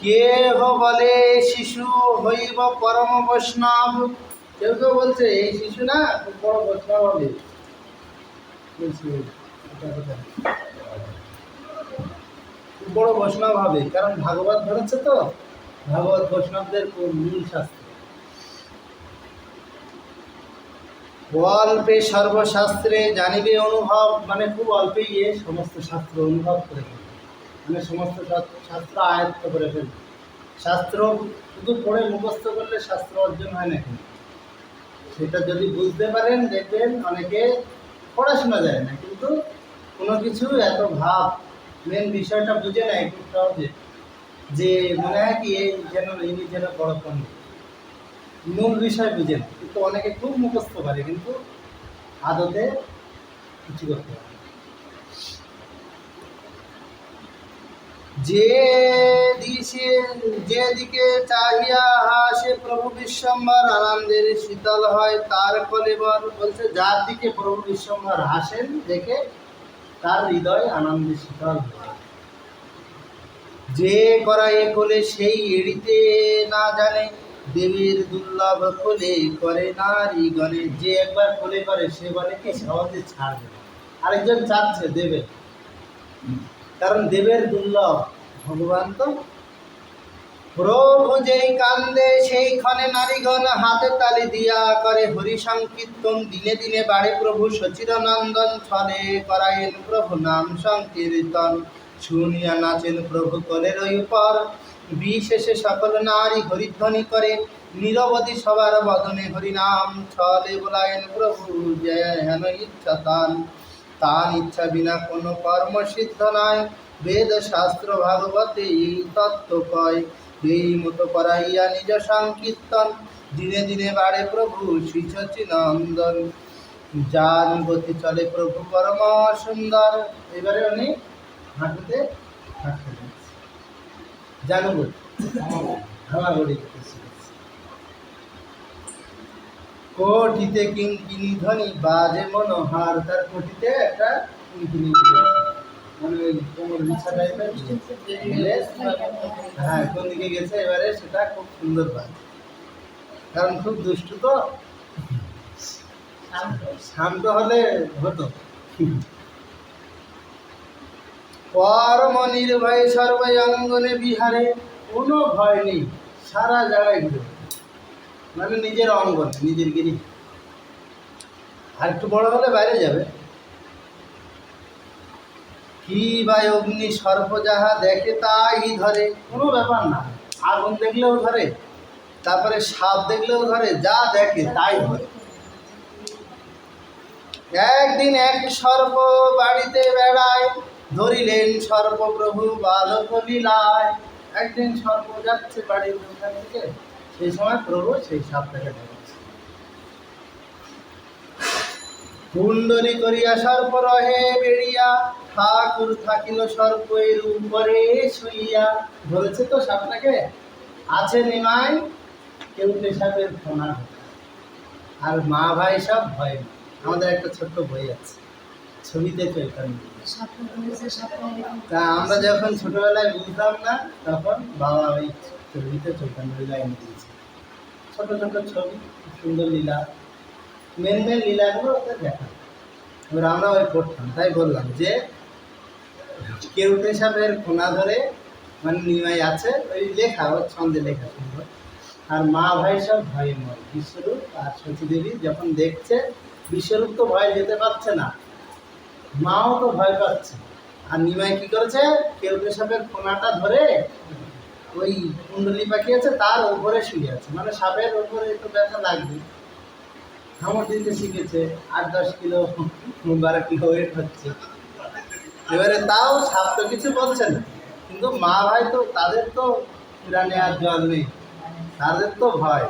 কেহ বলে শিশু হইব পরম বৈষ্ণব, কেউ কেউ বলছে এই শিশু না খুব বড় বৈষ্ণব হবে। খুব বড় বৈষ্ণব হবে, কারণ ভাগবত ধরেছে তো। ভাগবত বৈষ্ণবদের মূল শাস্ত্র। অল্পে সর্বশাস্ত্রে জানিবে অনুভব, মানে খুব অল্পে গিয়ে সমস্ত শাস্ত্র অনুভব করে ফেলবে, মানে সমস্ত শাস্ত্র আয়ত্ত করে ফেলবে। শাস্ত্র শুধু পড়ে মুখস্থ করলে শাস্ত্র অর্জন হয় না, কিন্তু সেটা যদি বুঝতে পারেন দেখবেন অনেকে পড়াশোনা যায় না, কিন্তু কোনো কিছু এত ভাব মেন বিষয়টা বুঝে নেয় খুব সহজে, যে মনে হয় কি এই যেন ইনি যেন বড় পণ্ডিত, মূল বিষয় বুঝেন। কিন্তু অনেকে খুব মুখস্থ পারে কিন্তু আদতে কিছু করতে পারে। যেদিকে চাহিয়া হাসে প্রভু বিশ্বম্বর, আনন্দের শীতল হয় তার কলেবর। বলছে যার দিকে প্রভু বিশ্বম্বর হাসেন দেখে তার হৃদয় আনন্দে শীতল হয়। যে করায় কোলে সেই এড়িতে না জানে, দেবীর দুর্লভ কোলে করে নারী গণে। যে একবার কোলে করে সে বলে কি সহজে ছাড়বে, আরেকজন চাচ্ছে দেবে, কারণ দেবের দুর্লভ ভগবান তো। প্রভু যেই কান্দে সেই ক্ষণে নারীগণ হাতে তালি দিয়া করে হরি সংকীর্তন। দিনে দিনে বাড়ে প্রভু সচিরনন্দন, ছলে করায়েন প্রভু নাম সংকীর্তন। শুনিয়া নাচেন প্রভু কোলের উপর, বিশেষে সকল নারী হরিধ্বনি করে। নিরবধি সবার বদনে হরিনাম, ছলে বলায়েন প্রভু যেন ইচ্ছা তান। তার ইচ্ছা বিনা কোনো কর্ম সিদ্ধ নয়, বেদ শাস্ত্র ভাগবতে এই তত্ত্ব কয়। এই মতো করাইয়া নিজ সংকীর্তন, দিনে দিনে বাড়ে প্রভু শ্রী সচিনন্দন। যান গতি চলে প্রভু পরম সুন্দর। এবারে উনি হাঁটুতে হাঁটতে জানো হামাগুড়ি কোটিতে কিঙ্কিনি ধ্বনি বাজে মনোহার। তার কোটিতে একটা কিঙ্কিনি, মানে ওই কোমর বিছা টাইপের। হ্যাঁ, কোন দিকে গেছে এবারে সেটা খুব সুন্দর বাজে, কারণ খুব দুষ্টু তো। শান্ত হলে হতো। পরম নির্ভয় সর্বাঙ্গনে বিহারে, কোনো ভয় নেই, সারা জায়গায় ঘুরে, মানে নিজের অঙ্গনে নিজের গিরি। আর একটু বড় হলে বাইরে যাবে। কি বা অগ্নি সর্প যাহা দেখে তাই ধরে, কোনো ব্যাপার না। আগুন দেখলেও ধরে, তারপরে সাপ দেখলেও ধরে, যা দেখে তাই ধরে। একদিন এক সর্প বাড়িতে বেড়ায়, ধরিলেন সর্প প্রভু বালক লীলায়। একদিন সর্প যাচ্ছে বাড়ির ওখান থেকে, সেই সময় প্রভু সেই সাপটাকে ধরেছে। কুণ্ডলী করিয়া সর্প রহে বেড়িয়া, ঠাকুর থাকিল সর্পের উপরে শুইয়া। ধরেছে তো সাপটাকে, আছে নিমাই কেউটে সাপের ফোনা, আর মা ভাই সব ভয়। আমাদের একটা ছোট্ট বই আছে, ছবিতে চৈতন্য। তা আমরা যখন ছোটবেলায় বুঝতাম না, তখন বাবা ওই ছবিতে চৈতন্য লীলা এনে দিয়েছে। ছোট ছোট ছবি, সুন্দর লীলা, মেন মেন লীলাগুলো ওদের দেখা। এবার আমরা ওই পড়তাম, তাই বললাম যে কেউটে সাপের ফোনা ধরে, মানে নিমাই আছে, ওই লেখা, ওর ছন্দে লেখা সুন্দর। আর মা ভাই সব ভয়ে মরে। বিশ্বরূপ আর সতীদেবী যখন দেখছে, বিশ্বরূপ তো ভয় যেতে পারছে না, মাও তো ভয় পাচ্ছে। আর নিমাই কি করেছে, কেউটে সাপের ফোনাটা ধরে ওই কুণ্ডলী পাখি আছে তার উপরে শুয়ে আছে, মানে সাপের উপরে একটু ব্যথা লাগবে। কামড় দিতে শিখেছে, 8-10 কিলো 12 কিলো ওয়েট হচ্ছে। এবারে তাও সাপ তো কিছু বলছে না, কিন্তু মা ভাই তো, তাদের তো প্রাণে আর জল নেই, তাদের তো ভয়।